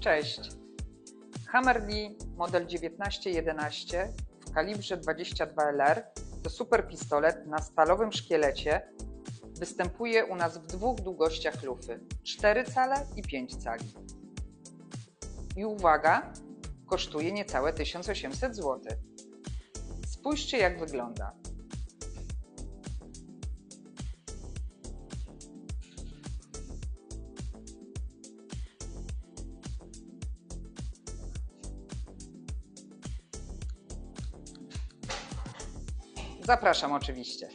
Cześć! Hammer Lee model 1911 w kalibrze 22LR to super pistolet na stalowym szkielecie. Występuje u nas w dwóch długościach lufy: 4 cale i 5 cali. I uwaga, kosztuje niecałe 1800 zł. Spójrzcie, jak wygląda. Zapraszam oczywiście.